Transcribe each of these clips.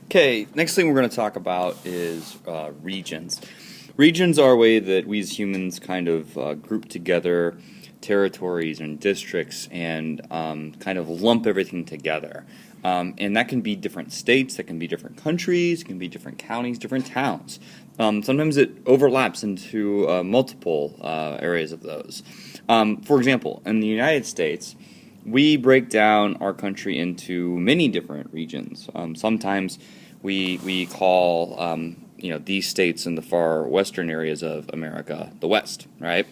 Okay, next thing we're going to talk about is regions. Regions are a way that we as humans kind of group together territories and districts and kind of lump everything together. And that can be different states, that can be different countries, it can be different counties, different towns. Sometimes it overlaps into multiple areas of those. For example, in the United States, we break down our country into many different regions. Sometimes we call these states in the far western areas of America the West, right?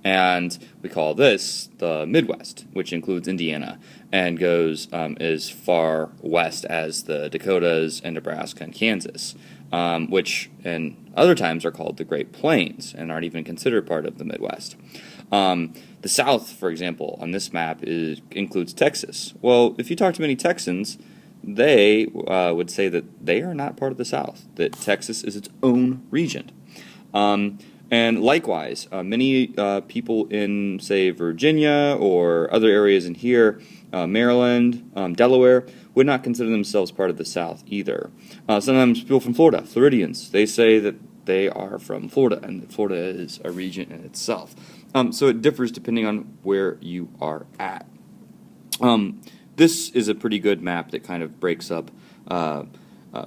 And we call this the Midwest, which includes Indiana and goes as far west as the Dakotas and Nebraska and Kansas, which in other times are called the Great Plains and aren't even considered part of the Midwest. The South, for example, on this map includes Texas. Well, if you talk to many Texans, they would say that they are not part of the South, that Texas is its own region. And likewise, many people in, say, Virginia or other areas in here, Maryland, Delaware, would not consider themselves part of the South either. Sometimes people from Florida, Floridians, they say that they are from Florida, and that Florida is a region in itself. So it differs depending on where you are at. This is a pretty good map that kind of breaks up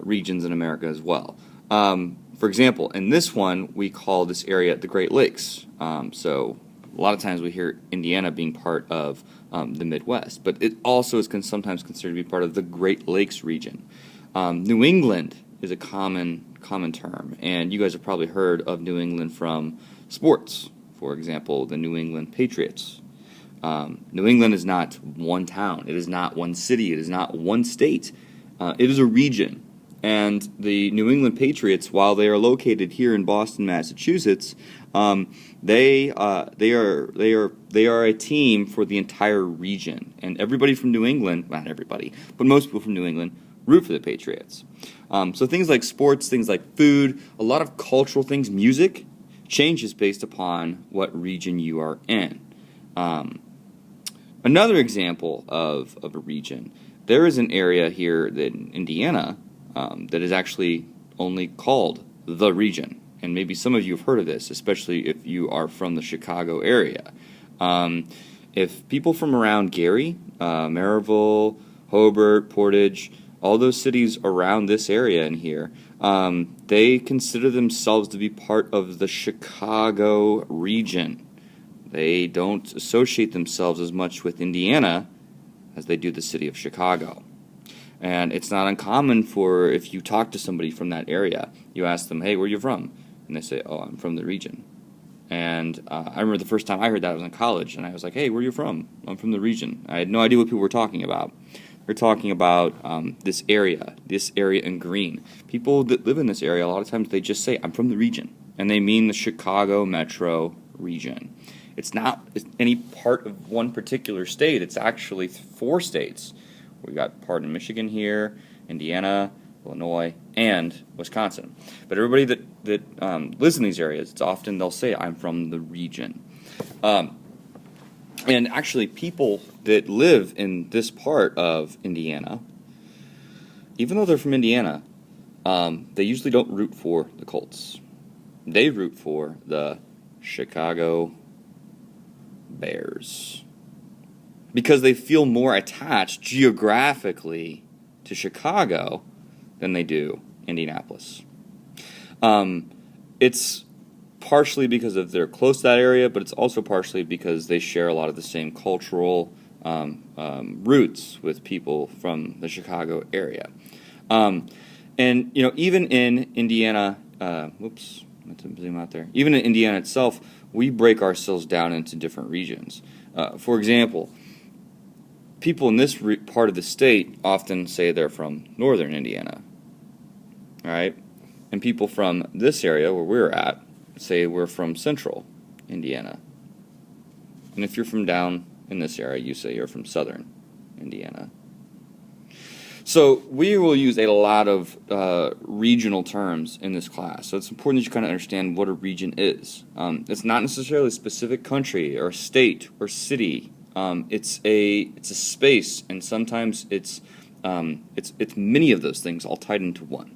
regions in America as well. For example, in this one, we call this area the Great Lakes. So a lot of times we hear Indiana being part of the Midwest, but it also is sometimes considered to be part of the Great Lakes region. New England is a common term, and you guys have probably heard of New England from sports. For example, the New England Patriots. New England is not one town. It is not one city. It is not one state. It is a region. And the New England Patriots, while they are located here in Boston, Massachusetts, they are a team for the entire region. And everybody from New England, not everybody, but most people from New England, root for the Patriots. So things like sports, things like food, a lot of cultural things, music, changes based upon what region you are in. Another example of a region, there is an area here in Indiana that is actually only called the region. And maybe some of you have heard of this, especially if you are from the Chicago area. If people from around Gary, Maryville, Hobart, Portage, all those cities around this area in here, they consider themselves to be part of the Chicago region. They don't associate themselves as much with Indiana as they do the city of Chicago. And it's not uncommon for, if you talk to somebody from that area, you ask them, hey, where are you from? And they say, oh, I'm from the region. And I remember the first time I heard that I was in college, and I was like, hey, where are you from? I'm from the region. I had no idea what people were talking about. They're talking about this area in green. People that live in this area, a lot of times they just say, I'm from the region. And they mean the Chicago metro region. It's not any part of one particular state. It's actually 4 states. We got part in Michigan here, Indiana, Illinois, and Wisconsin. But everybody that lives in these areas, it's often they'll say, I'm from the region. And actually, people that live in this part of Indiana, even though they're from Indiana, they usually don't root for the Colts. They root for the Chicago Bears, because they feel more attached geographically to Chicago than they do Indianapolis. It's partially because of they're close to that area, but it's also partially because they share a lot of the same cultural roots with people from the Chicago area. And even in Indiana, even in Indiana itself, we break ourselves down into different regions. For example, people in this part of the state often say they're from northern Indiana, all right? And people from this area where we're at say we're from central Indiana. And if you're from down in this area, you say you're from southern Indiana. So we will use a lot of regional terms in this class. So it's important that you kind of understand what a region is. It's not necessarily a specific country or state or city. It's a space, and sometimes it's it's many of those things all tied into one.